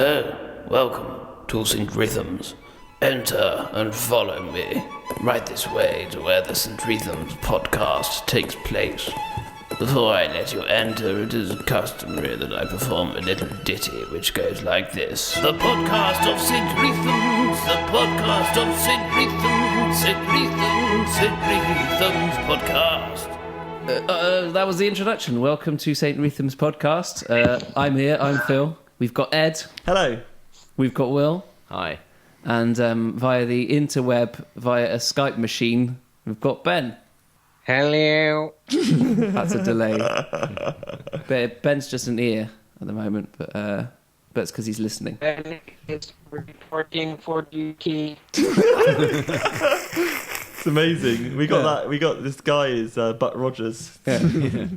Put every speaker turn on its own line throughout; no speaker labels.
Welcome to St. Reatham's. Enter and follow me right this way to where the St. Reatham's podcast takes place. Before I let you enter, it is customary that I perform a little ditty which goes like this. The podcast of St. Reatham's, the podcast of St. Reatham's, St. Reatham's, St. Reatham's podcast.
That was the introduction. Welcome to St. Reatham's podcast. I'm here, I'm Phil. We've got Ed.
Hello.
We've got Will.
Hi.
And via the interweb, via a Skype machine, we've got Ben.
Hello.
That's a delay. But Ben's just an ear at the moment, but it's because he's listening.
Ben is reporting for duty.
It's amazing. We got that. We got this guy is Buck Rogers.
Yeah.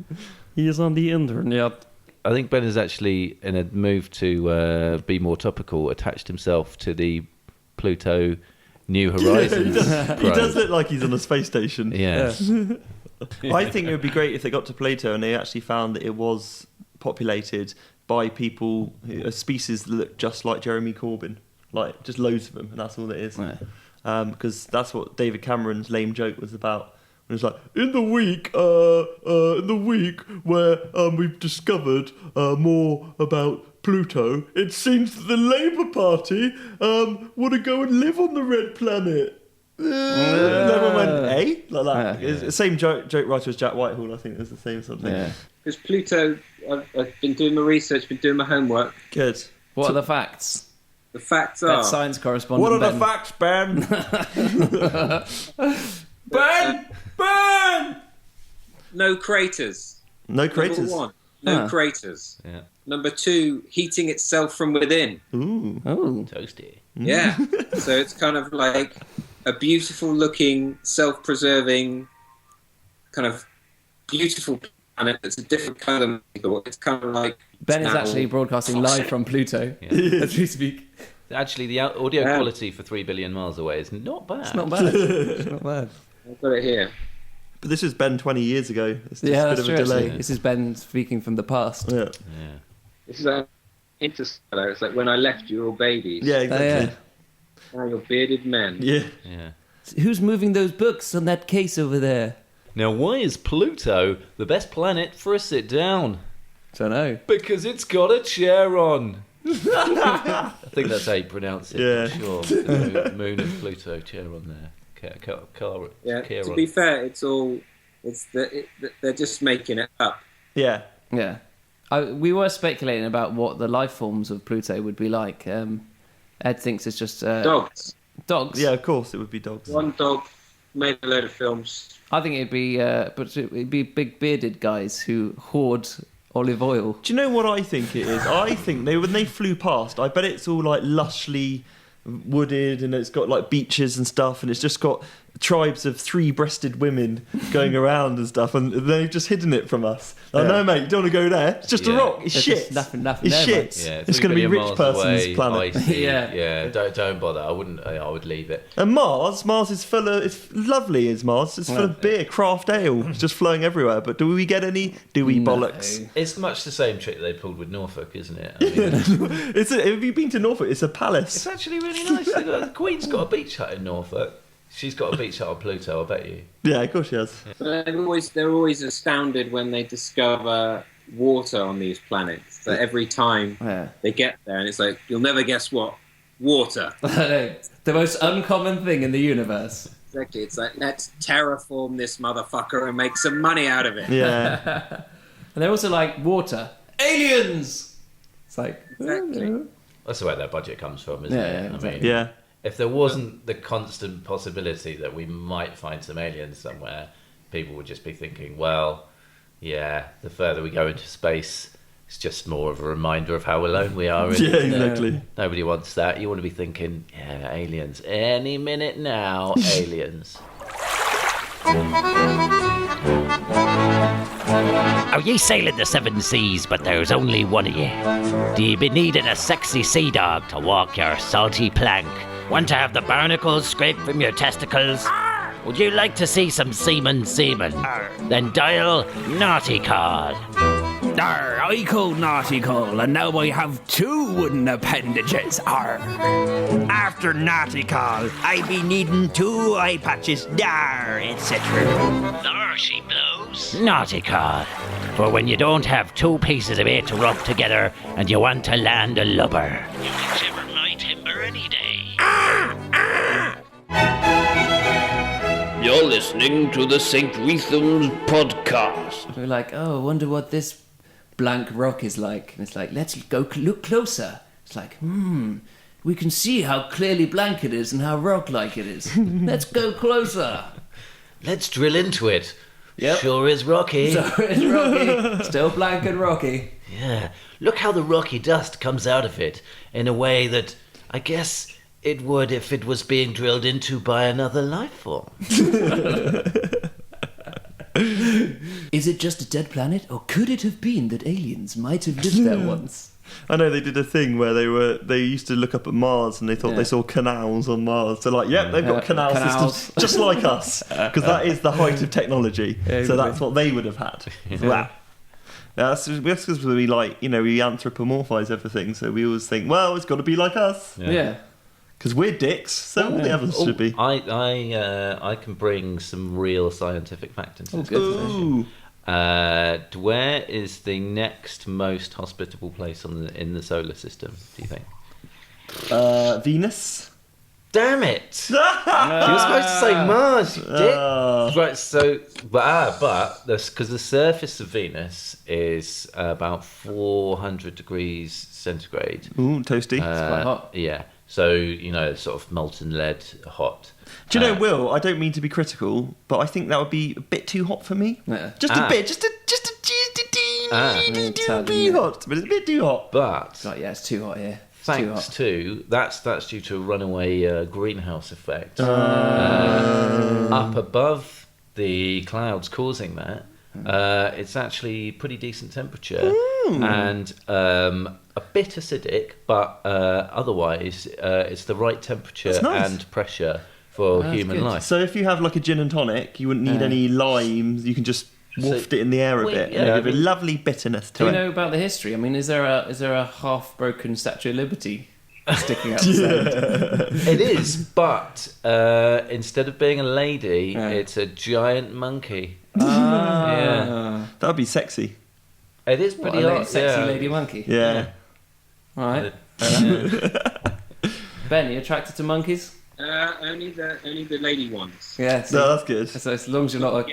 He is on the internet.
I think Ben has actually, in a move to be more topical, attached himself to the Pluto New Horizons.
He does look like he's on a space station.
Yeah.
I think it would be great if they got to Pluto and they actually found that it was populated by people, a species that look just like Jeremy Corbyn. Like, just loads of them, and that's all it is.
Yeah.
Because that's what David Cameron's lame joke was about. It was like, in the week where we've discovered more about Pluto, it seems that the Labour Party want to go and live on the red planet. And everyone went, eh? Like that.
Yeah.
It's the same joke writer as Jack Whitehall, I think it was the same something.
Yeah.
Because Pluto, I've been doing my research, been doing my homework.
Good.
What are the facts?
The facts
That
are...
science correspondent
What are
Ben.
the facts, Ben? Ben!
No craters.
No craters.
Number 1, no craters.
Yeah.
Number 2, heating itself from within.
Ooh.
Oh.
Toasty.
Yeah. So it's kind of like a beautiful looking, self-preserving, kind of beautiful planet that's a different colour. It's kind of like...
Ben is
now-
actually broadcasting live from Pluto as we speak.
Actually, the audio quality for 3 billion miles away is not bad.
It's not bad. It's not bad.
I've got it here.
But this was Ben 20 years ago. It's just
Yeah,
a bit
that's
of
true.
a delay.
Actually. This is Ben speaking from the past.
Yeah.
Yeah.
This is Interstellar. It's like when I left, you were all babies.
Yeah, exactly.
Now you're bearded men.
Yeah.
Yeah.
Who's moving those books on that case over there?
Now, why is Pluto the best planet for a sit down?
Don't know.
Because it's got a chair on. I think that's how you pronounce it.
Yeah.
I'm sure. The moon of Pluto, chair on there.
Yeah.
Chair
To
on.
be fair, they're just making it up.
Yeah.
Yeah. We were speculating about what the life forms of Pluto would be like. Ed thinks it's just...
Dogs.
Dogs?
Yeah, of course it would be dogs.
One dog made a load of films.
I think it'd be big bearded guys who hoard olive oil.
Do you know what I think it is? I think when they flew past, I bet it's all like lushly wooded and it's got like beaches and stuff, and it's just got tribes of 3-breasted women going around and stuff, and they've just hidden it from us. Like, no, mate, you don't want to go there. It's just a rock. It's
There's
shit.
just nothing
It's
there,
shit.
Yeah,
It's going to be
3
rich
billion
person's
miles away,
planet.
icy.
Yeah.
Yeah, don't bother. I would leave it.
And Mars is full of... It's lovely, is Mars. It's full of beer, craft ale. It's just flowing everywhere. But do we get any? Do we bollocks?
It's much the same trick they pulled with Norfolk, isn't it? I mean,
Have you been to Norfolk? It's a
it's
palace.
actually really nice. The Queen's got a beach hut in Norfolk. She's got a beach hut on Pluto, I bet you.
Yeah, of course she has.
But they're always astounded when they discover water on these planets. So every time they get there, and it's like, you'll never guess what? Water.
The most uncommon thing in the universe.
Exactly. It's like, let's terraform this motherfucker and make some money out of it.
Yeah.
And they're also like, water. Aliens! It's like...
Exactly.
That's where their budget comes from, isn't
Yeah,
it?
exactly.
I mean,
Yeah.
if there wasn't the constant possibility that we might find some aliens somewhere, people would just be thinking, well, yeah, the further we go into space, it's just more of a reminder of how alone we are.
Yeah, exactly.
Nobody wants that. You want to be thinking, yeah, aliens. Any minute now, aliens.
Are ye sailing the 7 seas, but there's only one of ye? Do ye be needing a sexy sea dog to walk your salty plank? Want to have the barnacles scraped from your testicles? Would you like to see some semen? Then dial Naughty Card.
Arr, I called Naughty Call, and now I have 2 wooden appendages. Arr. After Naughty Call, I be needing 2 eye patches, dar, etc.
There she blows. Nautical. For when you don't have 2 pieces of it to rub together and you want to land a lubber, you can shiver my timber any day.
You're listening to the St. Reatham's podcast.
We're like, oh, I wonder what this blank rock is like. And it's like, let's go look closer. It's like, we can see how clearly blank it is and how rock-like it is. Let's go closer.
Let's drill into it.
Yep.
Sure is rocky.
So it's rocky. Still blank and rocky.
Yeah. Look how the rocky dust comes out of it in a way that I guess it would if it was being drilled into by another life form.
Is it just a dead planet, or could it have been that aliens might have lived there once?
I know they did a thing where they used to look up at Mars and they thought they saw canals on Mars. They're like, yep, they've got canals. Systems just like us, because that is the height of technology. So that's what they would have had. Wow. That's because we we anthropomorphise everything, so we always think, well, it's got to be like us.
Yeah.
Because we're dicks, so all the others should be.
I can bring some real scientific fact into this
Ooh.
conversation. Where is the next most hospitable place in the solar system, do you think?
Venus.
Damn it! You were supposed to say Mars, you dick. Right, so but because the surface of Venus is about 400 degrees centigrade.
Ooh, toasty.
It's quite hot.
Yeah. So, sort of molten lead hot.
Do you know, Will, I don't mean to be critical, but I think that would be a bit too hot for me.
Yeah.
Just a bit, just a teeny bit hot, but it's a bit too hot.
But
God, yeah, it's too hot here. It's too
thanks
hot.
to that's due to a runaway greenhouse effect up above the clouds causing that. It's actually pretty decent temperature and a bit acidic, but otherwise it's the right temperature
nice.
and pressure for human
good.
life.
So if you have like a gin and tonic, you wouldn't need any limes. You can just waft it in the air a bit.
yeah,
and give a lovely bitterness to
Do you
it.
know about the history? I mean, is there a half-broken Statue of Liberty sticking out the side?
It is, but instead of being a lady, it's a giant monkey. Yeah.
That would be sexy.
It is
What,
pretty
a
hot.
sexy
yeah.
lady monkey.
Yeah.
All right. Ben, you attracted to monkeys?
Only the lady ones.
Yeah. See?
No, that's good.
So as long as you're not a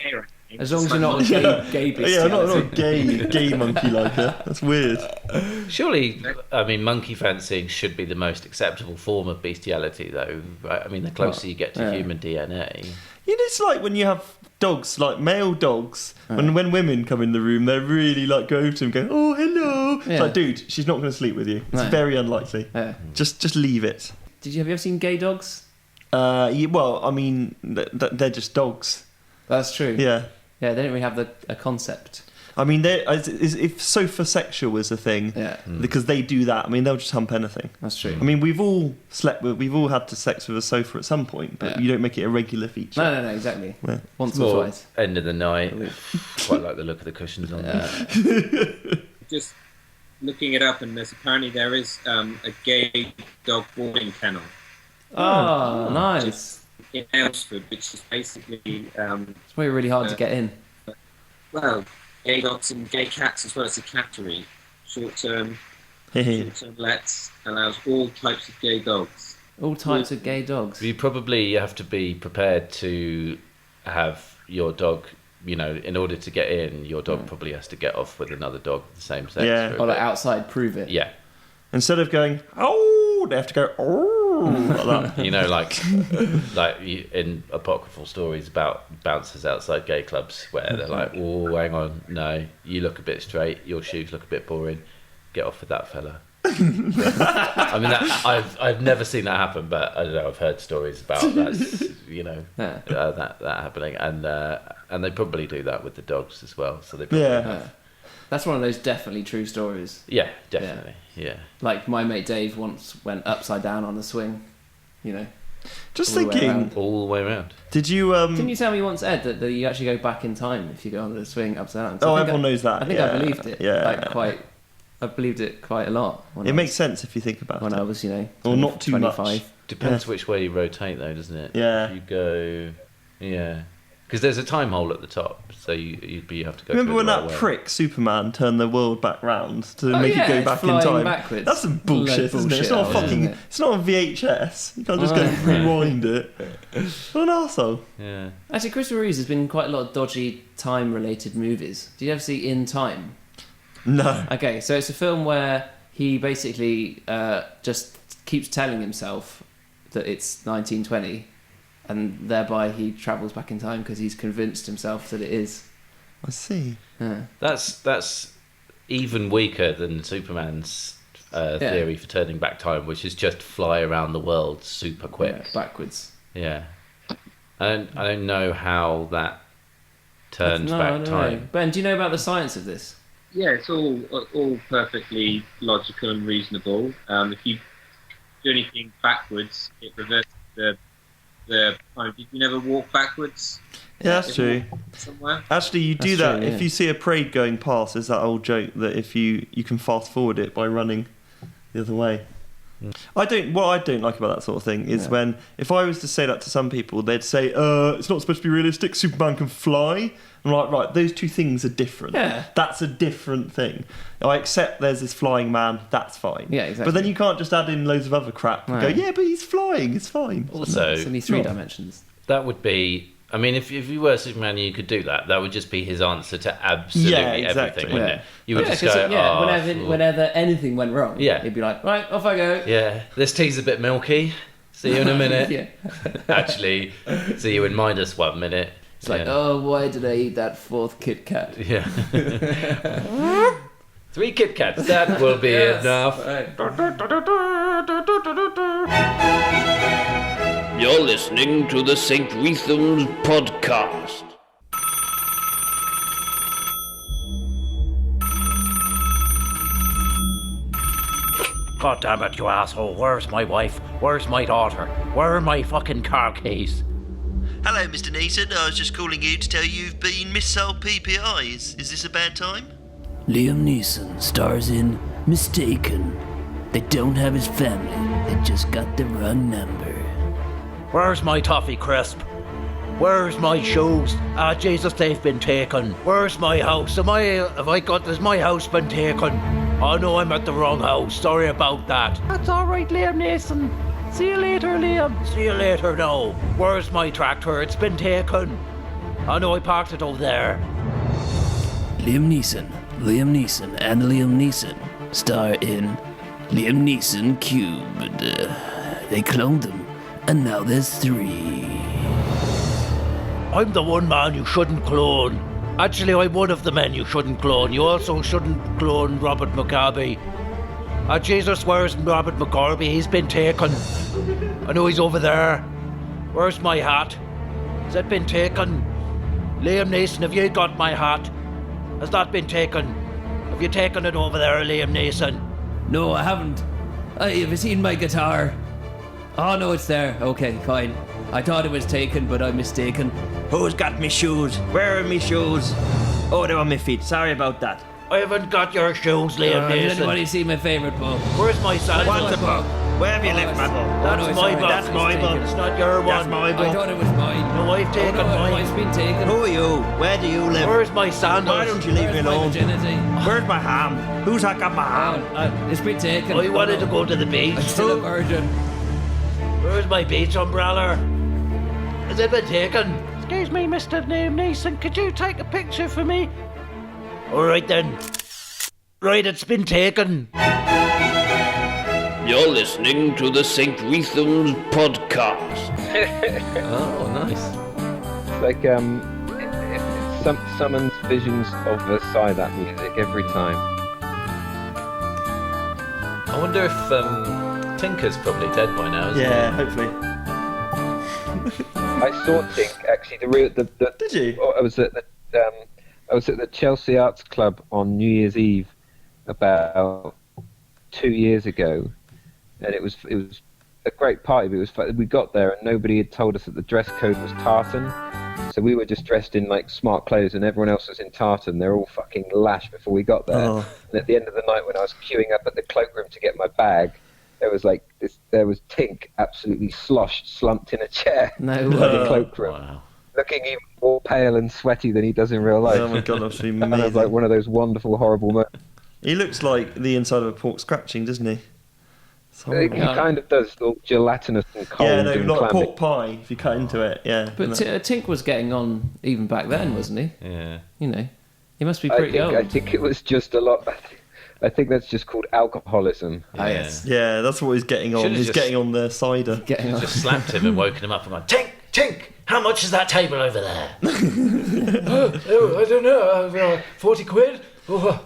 Yeah,
As long as you're not a gay
Yeah, I'm not a
bestiality.
gay monkey like her. That's weird.
Surely, I mean, monkey fancying should be the most acceptable form of bestiality, though, right? I mean, the closer you get to human DNA.
You know, it's like when you have dogs, like male dogs, when women come in the room, they're really like go over to him, go, "Oh, hello."
Yeah.
It's like, dude, she's not going to sleep with you. It's
No.
very unlikely.
Yeah.
Just leave it.
Have you ever seen gay dogs?
Well, I mean, they're just dogs.
That's true.
Yeah.
Yeah, they don't really have a concept.
I mean, if sophosexual is a thing,
Yeah.
because they do that. I mean, they'll just hump anything.
That's true.
I mean, we've all had sex with a sofa at some point, but you don't make it a regular feature.
No, exactly.
Yeah.
Once or
More
twice.
end of the night. Quite like the look of the cushions on that.
Just looking it up, and apparently there is a gay dog boarding kennel
Oh, nice.
in Aylesford, which is basically
It's probably really hard to get in.
gay dogs and gay cats as well as a cattery. Short-term lets allows all types of gay dogs.
All types of gay dogs.
You probably have to be prepared to have your dog, in order to get in, your dog probably has to get off with another dog of the same sex.
Yeah.
for a
Or like
bit.
outside, prove it.
Yeah.
Instead of going, oh, they have to go, oh, like that.
like in apocryphal stories about bouncers outside gay clubs where they're like, oh, hang on, no, you look a bit straight, your shoes look a bit boring, get off with that fella. I mean, I've never seen that happen, but I don't know, I've heard stories about that, that happening, and they probably do that with the dogs as well. So they probably have.
That's one of those definitely true stories.
Yeah, definitely. Yeah.
Like my mate Dave once went upside down on the swing,
Just
All the way
thinking,
around.
All the way around.
did you...
Didn't you tell me once, Ed, that you actually go back in time if you go on the swing upside down? So
Oh,
I think
everyone knows that.
I think
yeah.
I believed it.
Yeah.
I believed it quite a lot.
It makes sense if you think about
when
it.
I was,
Or not too
25.
much.
Depends which way you rotate, though, doesn't it?
Yeah.
If you go... Yeah. Because there's a time hole at the top, so you have to go
Remember
through
when
the
that
right way.
prick Superman turned the world back round to make
yeah,
it go
it's
back in
flying
time?
backwards.
That's some bullshit, isn't it? It's not a
bullshit,
fucking.
isn't it?
It's not a VHS. You can't just go and rewind it. What an arsehole.
Yeah.
Actually, Christopher Reeves has been in quite a lot of dodgy time-related movies. Did you ever see In Time?
No.
Okay, so it's a film where he basically just keeps telling himself that it's 1920, and thereby he travels back in time because he's convinced himself that it is.
I see.
Yeah.
That's even weaker than Superman's theory for turning back time, which is just fly around the world super quick.
Yeah, backwards.
Yeah. I don't know how that turns back time.
Ben, do you know about the science of this?
Yeah, it's all perfectly logical and reasonable. If you do anything backwards, it reverses the time. Did you never walk backwards?
Yeah, that's true.
Somewhere.
Actually, you do
That's
that
true, yeah.
if you see a parade going past. There's that old joke that if you can fast forward it by running the other way. What I don't like about that sort of thing is when, if I was to say that to some people, they'd say, it's not supposed to be realistic, Superman can fly. I'm like, right, those two things are different.
Yeah.
That's a different thing. I accept there's this flying man, that's fine.
Yeah, exactly.
But then you can't just add in loads of other crap and go,
Right.
yeah, but he's flying, it's fine.
Also,
It's only 3 dimensions.
that would be... I mean, if you were Superman and you could do that, that would just be his answer to absolutely
exactly.
everything, wouldn't it? You would just
'cause
go,
whenever anything went wrong, he'd be like, right, off I go.
Yeah, this tea's a bit milky. See you in a minute.
Yeah.
Actually, see you in -1 minute.
It's like, oh, why did I eat that 4th Kit Kat?
Yeah. 3 Kit Kats, that will be enough.
Right.
You're listening to the St. Reatham's podcast.
God damn it, you asshole. Where's my wife? Where's my daughter? Where are my fucking car keys?
Hello, Mr. Neeson. I was just calling you to tell you you've been missold PPIs. Is this a bad time?
Liam Neeson stars in Mistaken. They don't have his family. They just got the wrong number.
Where's my toffee crisp? Where's my shoes? Ah, Jesus, they've been taken. Where's my house? Has my house been taken? Oh no, I'm at the wrong house. Sorry about that. That's alright, Liam Neeson. See you later, Liam. See you later, no. Where's my tractor? It's been taken. Oh no, I parked it over there.
Liam Neeson, and Liam Neeson star in Liam Neeson Cubed. They cloned them, and now there's 3.
I'm the one man you shouldn't clone. Actually, I'm one of the men you shouldn't clone. You also shouldn't clone Robert McCarby. Ah, Jesus, where's Robert McCarby? He's been taken. I know he's over there. Where's my hat? Has it been taken? Liam Neeson, have you got my hat? Has that been taken? Have you taken it over there, Liam Neeson?
No, I haven't. Have you seen my guitar? Oh, no, it's there. Okay, fine. I thought it was taken, but I'm mistaken.
Who's got me shoes? Where are me shoes? Oh, they're on my feet. Sorry about that.
I haven't got your shoes, Liam
Did
Neeson.
anybody see my favourite book?
Where's my sandals?
What's the book? Where have you left my book?
That's
no,
my
sorry,
book.
that's
my book.
It's not your
That's
one.
my
I
book.
thought it was mine.
No, I've taken mine.
Mine's been taken.
Who are you? Where do you live?
Where's my sandals?
Why don't you leave me
Where's my
alone?
virginity?
Where's my ham? Who's got my ham?
It's been taken.
I wanted to go to the beach.
I'm still a virgin.
Where's my beach umbrella? Has it been taken? Excuse me, Mr. Liam Neeson, could you take a picture for me? Alright then. Right, it's been taken.
You're listening to the St. Reatham's podcast.
Oh, nice.
It's like it summons visions of that music every time.
I wonder if Tinker's probably dead by now, isn't
Yeah,
he?
hopefully.
I saw Tink actually.
Did you?
I was at the Chelsea Arts Club on New Year's Eve about 2 years ago, and it was a great party, but it was we got there and nobody had told us that the dress code was tartan. So we were just dressed in like smart clothes and everyone else was in tartan. They're all fucking lash before we got there.
Oh.
And at the end of the night when I was queuing up at the cloakroom to get my bag, there was Tink absolutely slumped in a chair
No
in the
way.
cloakroom,
Wow.
looking even more pale and sweaty than he does in real life.
Oh my god, that's
And it was
amazing.
like one of those wonderful, horrible moments.
He looks like the inside of a pork scratching, doesn't he? It's
He
horrible.
kind of does, all gelatinous and cold
Yeah, no,
and
like
clammy.
pork pie if you cut into it. Yeah,
But
And that-
Tink was getting on even back then, wasn't he?
Yeah.
You know, he must be pretty old.
I think it was just a lot. I think that's just called alcoholism.
Ah, yes.
yeah, that's what he's getting on.
Should've
He's
just-
getting on the cider.
Getting on.
Just slapped him and woken him up and gone, Tink, Tink, how much is that table over there? oh, I don't know, 40 quid? Oh,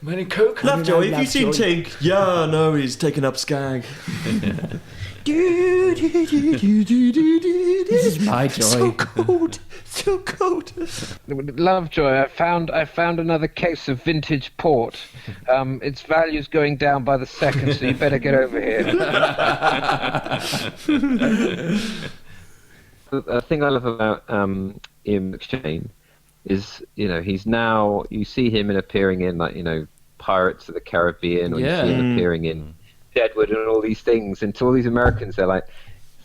many coke?
Lovejoy, have you seen Tink? Yeah, no, he's taken up skag. This
is my joy.
So cold, so cold.
Lovejoy, I found another case of vintage port. Its value's going down by the second, so you better get over here. The thing I love about Ian McShane is, he's now, you see him appearing in Pirates of the Caribbean, or
Yeah.
you see him appearing in Deadwood and all these things, and to all these Americans they're like,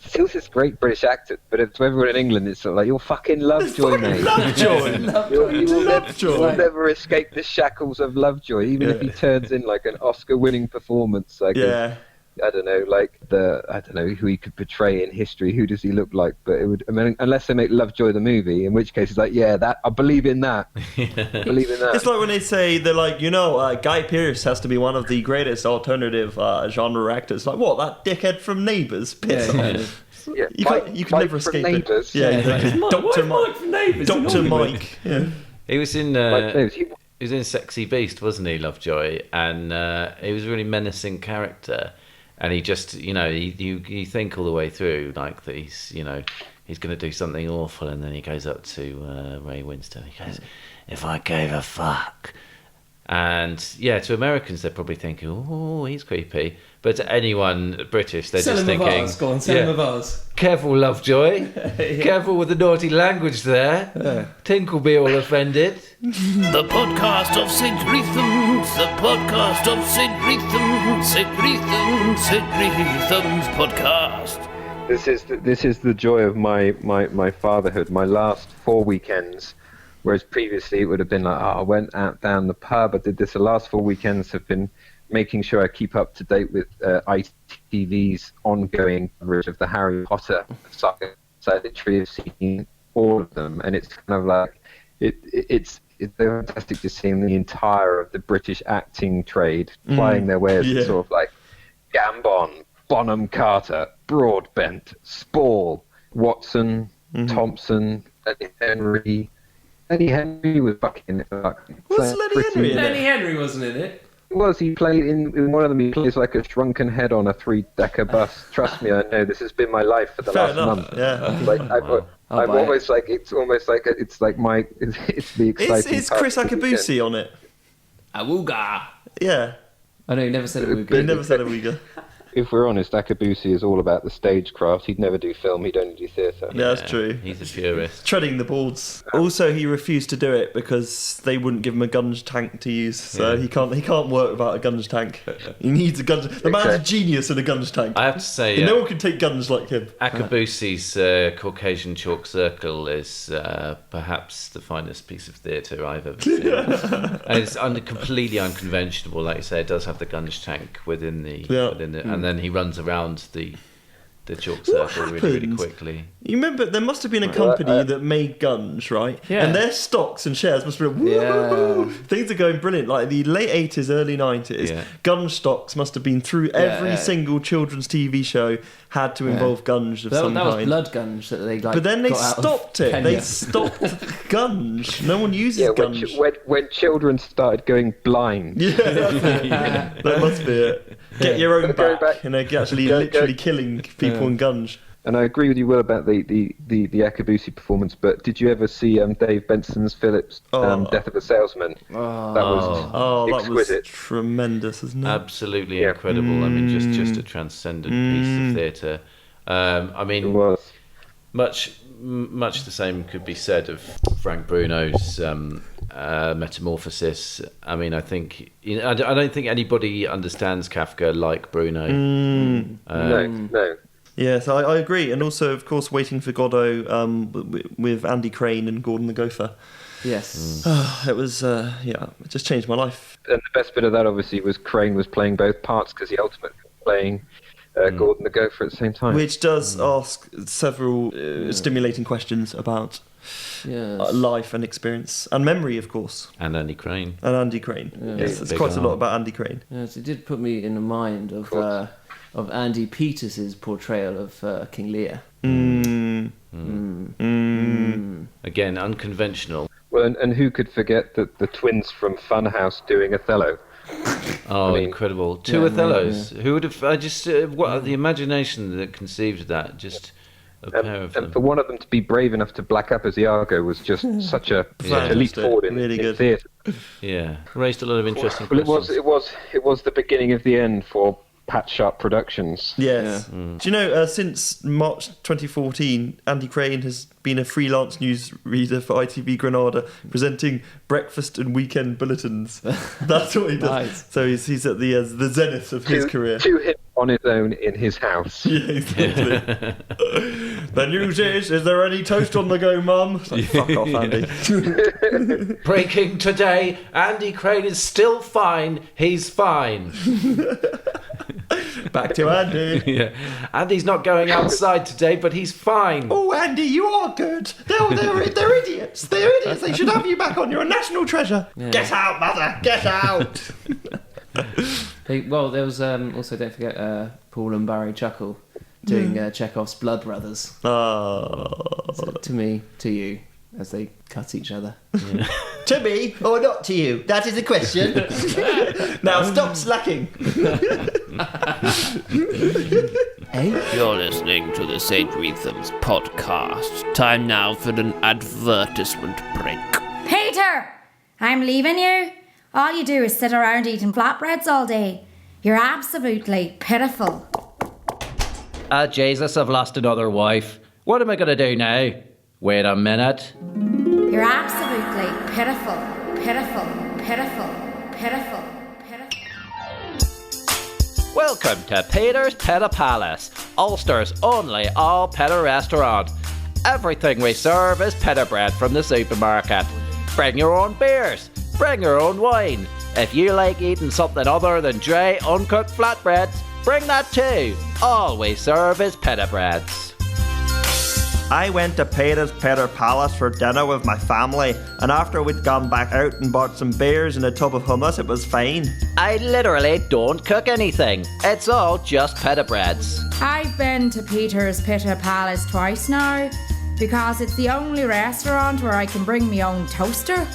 Steele's this great British actor, but to everyone in England it's sort of like, you're fucking Lovejoy, mate.
Lovejoy.
You will never escape the shackles of Lovejoy, even if he turns in like an Oscar-winning performance. Like
Yeah.
I don't know who he could portray in history. Who does he look like? But it would, unless they make Lovejoy the movie, in which case it's like, yeah, that I believe in that. I believe in that.
It's like when they say, they're like, Guy Pearce has to be one of the greatest alternative genre actors. Like, what, that dickhead from Neighbours? Piss
Yeah,
off.
yeah.
Yeah,
You can never
from
escape it.
Neighbours.
Yeah, exactly. Dr. Mike.
from Neighbours?
Dr. Mike. Yeah.
He was in...
Mike Neighbours.
He was in Sexy Beast, wasn't he, Lovejoy? And he was a really menacing character. And he just, you think all the way through, like, that he's going to do something awful. And then he goes up to Ray Winstone. He goes, if I gave a fuck. And, yeah, to Americans, they're probably thinking, oh, he's creepy. But to anyone British, they're
Sell
just
him of
thinking...
ours. Go on, sell him of ours.
Careful, Lovejoy. Careful with the naughty language there. Tink will be all offended.
The podcast of St. Reatham, the podcast of St. Reatham, St. Reatham, St. Reatham's podcast.
This is the joy of my fatherhood. My last 4 weekends, whereas previously it would have been like, I went out down the pub, I did this. The last 4 weekends have been making sure I keep up to date with ITV's ongoing coverage of the Harry Potter saga. So I literally have seen all of them, and it's kind of like it's fantastic to see the entire of the British acting trade plying their wares in sort of like Gambon, Bonham Carter, Broadbent, Spall, Watson, Thompson, Lenny Henry. Lenny Henry was fucking.
Was Lenny Henry in it?
Lenny Henry wasn't in it.
He played in one of them. He plays like a shrunken head on a 3-decker bus. Trust me, I know this has been my life for the
Fair
last
enough,
month.
yeah.
Like I'm
buy
almost like it's almost like it's like my it's the exciting.
Is
part
Chris
of the weekend.
Akabusi on it?
Awooga.
Yeah.
I know, he never said a
He
wooga.
never said a Uyghur.
If we're honest, Akabusi is all about the stagecraft. He'd never do film. He'd only do theatre.
Yeah, that's true.
He's a purist.
Treading the boards. Also, he refused to do it because they wouldn't give him a gunge tank to use. So he can't work without a gunge tank. He needs a gunge. The man's a genius in a gunge tank.
I have to say,
No one can take guns like him.
Akabusi's Caucasian Chalk Circle is perhaps the finest piece of theatre I've ever seen. And it's completely unconventional. Like you say, it does have the gunge tank within the and then he runs around the chalk circle really
happened?
quickly.
You remember there must have been a company that made guns, right?
Yeah.
And their stocks and shares must have been things are going brilliant. Like the late 80s, early 90s, gun stocks must have been through every single children's TV show had to involve guns of some
That was
kind.
blood guns that they like.
But then they
got out of
stopped it.
Kenya.
They stopped guns. No one uses
Yeah,
guns.
when children started going blind.
Yeah, that must be it. Get your own
But going
back,
back-
and they're actually
go-
literally killing people in guns.
And I agree with you, Will, about the Akabusi performance, but did you ever see Dave Benson's Phillips' Death of a Salesman? That was exquisite.
That was tremendous, isn't it?
Absolutely incredible. I mean, just a transcendent piece of theatre. I mean,
It was.
much the same could be said of Frank Bruno's Metamorphosis. I mean, I think I don't think anybody understands Kafka like Bruno.
No.
Yes, I agree. And also, of course, Waiting for Godot with Andy Crane and Gordon the Gopher.
Yes.
It was, it just changed my life.
And the best bit of that, obviously, was Crane was playing both parts because he ultimately was playing Gordon the Gopher at the same time.
Which does ask several stimulating questions about life and experience. And memory, of course.
And Andy Crane.
Yes, it's quite a lot about Andy Crane.
Yes, it did put me in the mind of Andy Peters's portrayal of King Lear.
Again, unconventional.
Well, and who could forget the twins from Funhouse doing Othello?
Oh, incredible! Two Othellos. Who would have? What the imagination that conceived that? Just a pair of them.
And for one of them to be brave enough to black up as Iago was just such a leap forward in theatre.
Yeah, raised a lot of interesting
questions.
Well,
it was the beginning of the end for Pat Sharp Productions.
Yes. Do you know, since March 2014, Andy Crane has been a freelance newsreader for ITV Granada, presenting breakfast and weekend bulletins. That's what he does. Nice. So he's at the zenith of his career.
To him on his own in his house.
Yeah, exactly. The news is there any toast on the go, Mum? Like, fuck off, Andy.
Breaking today, Andy Crane is still fine. He's fine.
Back to Andy.
Yeah. Andy's not going outside today, but he's fine.
Oh, Andy, you are good. They're idiots. They're idiots. They should have you back on. You're a national treasure. Yeah. Get out, mother. Get out.
There was also, don't forget, Paul and Barry Chuckle doing Chekhov's Blood Brothers.
Oh.
So, to me, to you, as they cut each other.
Yeah. To me or not to you? That is a question. Now stop slacking.
Hey?
You're listening to the St. Reatham's podcast. Time now for an advertisement break.
Peter! I'm leaving you. All you do is sit around eating flatbreads all day. You're absolutely pitiful.
Jesus, I've lost another wife. What am I going to do now? Wait a minute.
You're absolutely pitiful, pitiful, pitiful, pitiful, pitiful.
Welcome to Peter's Pita Palace, Ulster's only all-pita restaurant. Everything we serve is pita bread from the supermarket. Bring your own beers. Bring your own wine. If you like eating something other than dry, uncooked flatbreads, bring that too. All we serve is pita breads.
I went to Peter's Pita Palace for dinner with my family, and after we'd gone back out and bought some beers and a tub of hummus, it was fine.
I literally don't cook anything. It's all just pita breads.
I've been to Peter's Pita Palace twice now, because it's the only restaurant where I can bring my own toaster.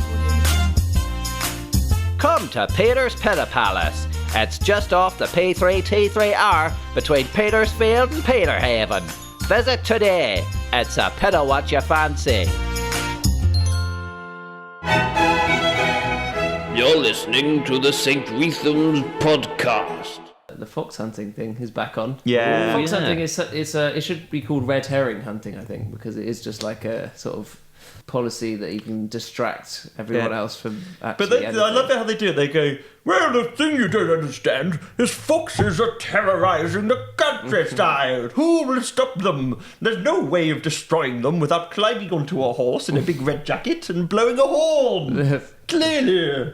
Come to Peter's Pita Palace. It's just off the P3T3R between Petersfield and Peterhaven. Visit today. It's a pita what you fancy.
You're listening to the St. Reatham's podcast.
The fox hunting thing is back on.
Yeah.
Fox hunting it should be called red herring hunting, I think, because it is just like a sort of policy that you can distract everyone else from actually.
But I love how they do it. They go, well, the thing you don't understand is foxes are terrorising the countryside. Who will stop them? There's no way of destroying them without climbing onto a horse in a big red jacket and blowing a horn. Clearly.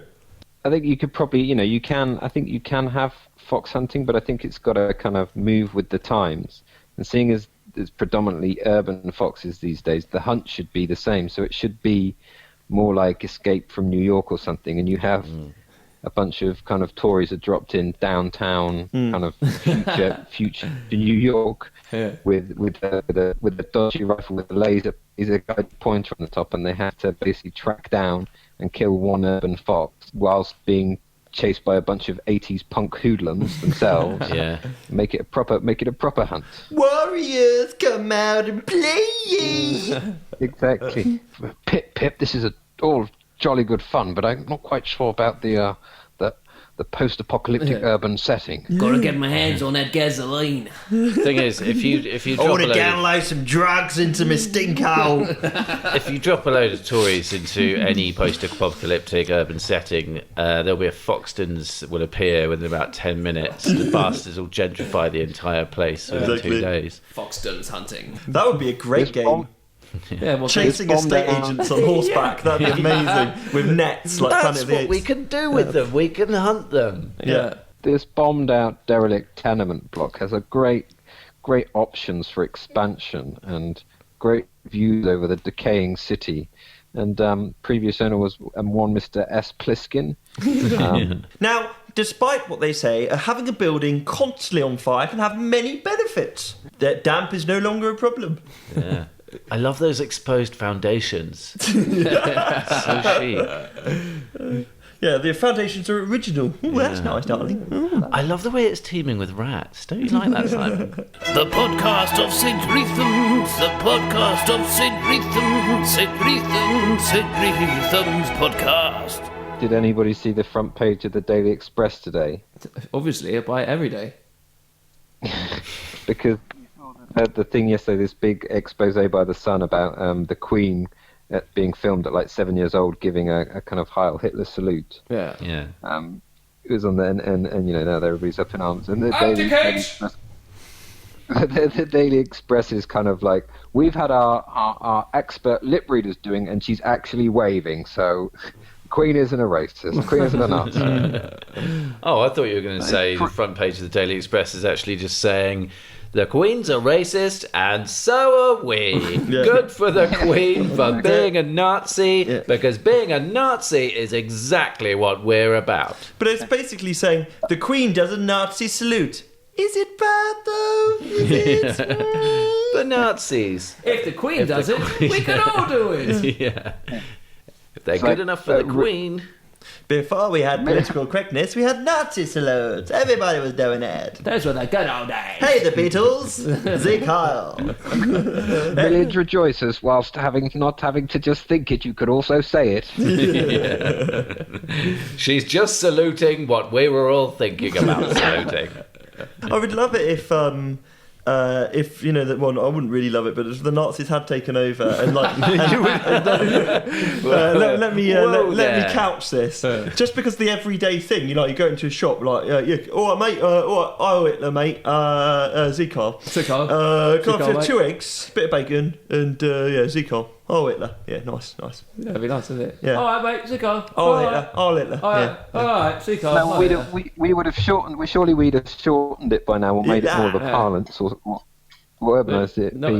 I think you could probably, you can have fox hunting, but I think it's got to kind of move with the times. And seeing as it's predominantly urban foxes these days, the hunt should be the same. So it should be more like Escape from New York or something, and you have a bunch of kind of Tories are dropped in downtown, kind of future New York, with a dodgy rifle with a laser guided pointer on the top, and they have to basically track down and kill one urban fox whilst being chased by a bunch of 80s punk hoodlums themselves.
Yeah.
Make it a proper hunt.
Warriors, come out and play!
Exactly. Pip, this is all jolly good fun, but I'm not quite sure about the post-apocalyptic urban setting.
Gotta get my hands on that gasoline.
Thing is, if you
I
drop
want
a
to
load
download some drugs into my stink hole.
if you drop a load of Tories into any post-apocalyptic urban setting, there'll be a Foxtons will appear within about 10 minutes. The bastards will gentrify the entire place within 2 days.
Foxtons hunting.
That would be a great game.
Yeah, well,
Chasing estate agents on horseback, that'd be amazing. With nets like Planet
That's
of the
what
Apes.
we can do with them. We can hunt them.
Yeah.
This bombed-out derelict tenement block has a great options for expansion and great views over the decaying city. And previous owner was one Mr. S. Pliskin.
Now, despite what they say, having a building constantly on fire can have many benefits. That damp is no longer a problem.
Yeah. I love those exposed foundations. So chic.
Yeah, the foundations are original. Ooh, that's nice, darling.
I love the way it's teeming with rats. Don't you like that, Simon?
The podcast of St. Reatham, the podcast of St. Reatham, St. Reatham, St. Reatham's podcast.
Did anybody see the front page of the Daily Express today?
obviously, I buy it every day.
Because the thing yesterday, this big expose by the Sun about the Queen being filmed at like 7 years old, giving a kind of Heil Hitler salute.
Yeah.
Yeah.
It was on the and you know now everybody's up in arms. And the Daily Express is kind of like, we've had our expert lip readers doing, and she's actually waving. So Queen isn't a racist. Queen isn't a Nazi.
Oh, I thought you were going to say the front page of the Daily Express is actually just saying, the Queen's a racist, and so are we.
Yeah.
Good for the Queen for being a Nazi, because being a Nazi is exactly what we're about.
But it's basically saying the Queen does a Nazi salute. Is it bad though? Is it?
The Nazis.
If the Queen does it, we can all do it.
Yeah. If they're good enough for the Queen.
Before we had political correctness, we had Nazi salutes. Everybody was doing it.
Those were the good old days.
Hey, the Beatles. Zeke Heil.
Village rejoices whilst not having to just think it. You could also say it.
Yeah. She's just saluting what we were all thinking about saluting.
I would love it if you know that one. I wouldn't really love it, but if the Nazis had taken over and like, let me couch this. Just because the everyday thing, you know, you go into a shop like, all right, mate, all right, I'll Hitler, mate, Zikar, can I have 2 eggs, bit of bacon, and Zikar. Oh, Hitler. Yeah, nice.
Yeah, that'd be nice, isn't it?
Yeah.
All right, mate, Zico.
Oh, Hitler. Oh, Hitler.
All right,
Yeah.
all right, Zico.
No, we would have shortened. Surely we'd have shortened it by now, or made it more of a parlance, or urbanised it.
No,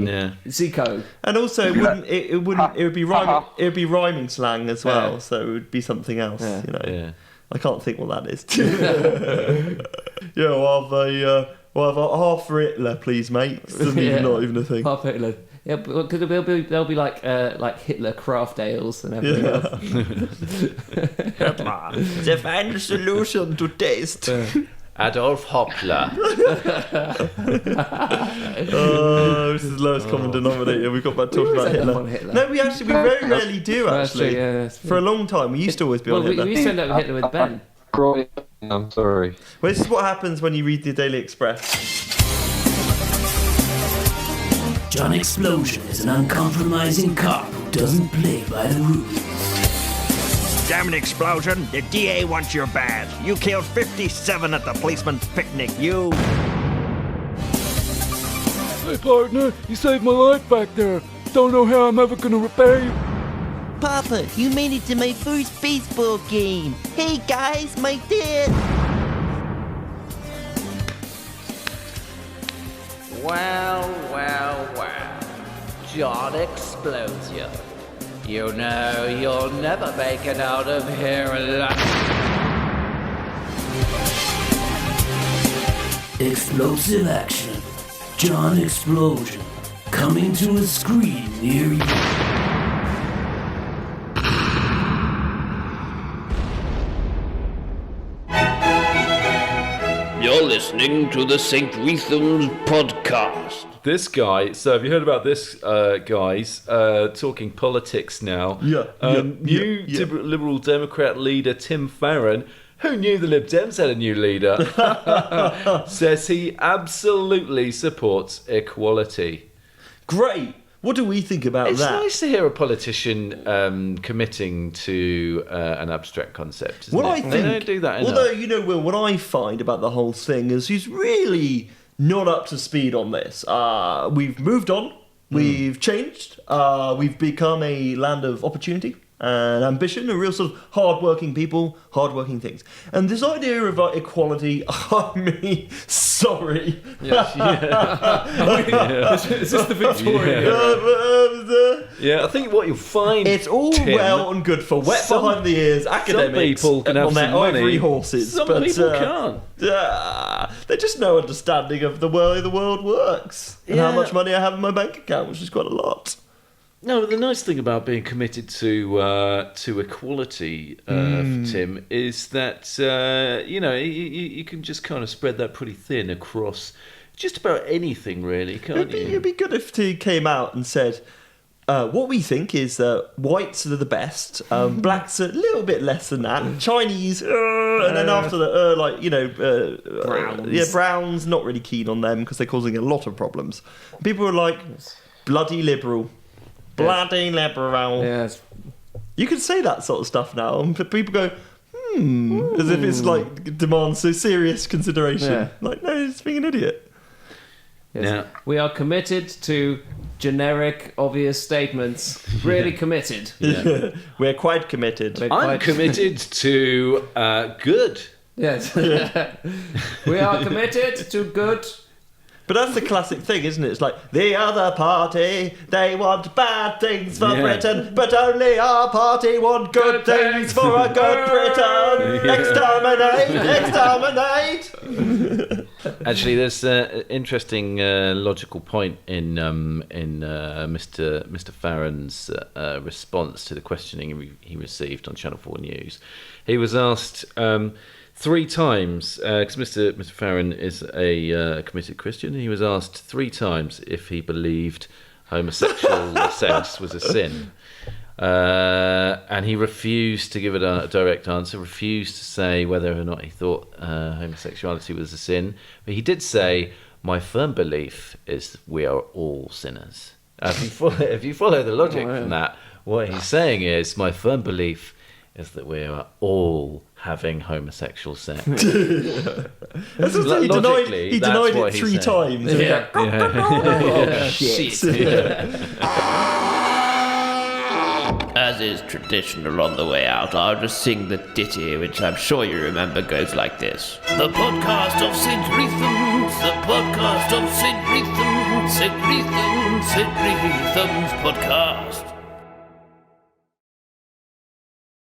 Zico.
And also, it would be rhyming. It would be rhyming slang as well. So it would be something else.
Yeah.
You know.
Yeah.
I can't think what that is. Yeah, we'll have a half for Hitler, please, mate. It's not even a thing.
Half Hitler. Yeah, because there'll be like Hitler craft ales and everything else.
The final solution to taste.
Adolf Hoppler.
This is the lowest common denominator. We've got back talking about Hitler. No, we very rarely do, actually. For a long time, we used to always be on Hitler.
We used to end up with Hitler with Ben.
I'm sorry.
Well, this is what happens when you read the Daily Express.
John Explosion is an uncompromising cop who doesn't play by the rules.
Damn an explosion! The DA wants your badge. You killed 57 at the policeman's picnic. You.
Hey, partner, you saved my life back there. Don't know how I'm ever gonna repay you.
Papa, you made it to my first baseball game. Hey guys, my dad.
Well. John Explosion. You know you'll never make it out of here alive.
Explosive action. John Explosion. Coming to a screen near you. You're listening to the St. Reatham's podcast.
This guy, so have you heard about this, guys, talking politics now? New Liberal Democrat leader Tim Farron, who knew the Lib Dems had a new leader, says he absolutely supports equality.
Great. What do we think about
It's
that?
nice to hear a politician committing to an abstract concept, isn't it?
I think,
they don't do that enough.
Although, Will, what I find about the whole thing is he's really not up to speed on this. We've moved on. We've changed. We've become a land of opportunity and ambition, a real sort of hard-working people, hard-working things. And this idea of equality, I mean, sorry.
Yes, Is this the Victorian?
Yeah, I think what you'll find,
it's all
Tim,
well and good for wet behind the ears academics
some people can have
on their
some money.
ivory horses.
Some
but,
people can't.
They're just no understanding of the way the world works and how much money I have in my bank account, which is quite a lot.
No, but the nice thing about being committed to equality, for Tim, is that you can just kind of spread that pretty thin across just about anything, really, can't you?
It'd be good if he came out and said, what we think is whites are the best, blacks are a little bit less than that, Chinese, and then after that, browns. Browns, not really keen on them because they're causing a lot of problems. People are like, bloody liberal. Bloody liberal.
Yes.
You can say that sort of stuff now, and people go, as if it's like demands so serious consideration.
Yeah.
Like, no, it's being an idiot.
Yes.
Yeah.
We are committed to generic, obvious statements. Really committed.
Yeah. We're quite committed.
I'm committed to good.
Yes. We are committed to good.
But that's the classic thing, isn't it? It's like, the other party, they want bad things for Britain, but only our party want good things for a good Britain. Exterminate!
Actually, there's an interesting logical point in Mr. Farron's response to the questioning he received on Channel 4 News. He was asked 3 times, because Mr. Farron is a committed Christian, he was asked 3 times if he believed homosexual sex was a sin. And he refused to give it a direct answer, refused to say whether or not he thought homosexuality was a sin. But he did say, my firm belief is we are all sinners. If you follow the logic from that, what he's saying is, my firm belief is that we are all having homosexual sex.
He denied it 3 times.
Yeah.
Oh,
shit.
As is traditional on the way out, I'll just sing the ditty, which I'm sure you remember goes like this. The podcast of St. Reatham's, the podcast of St. Reatham, St. Reatham, St. Reatham's podcast.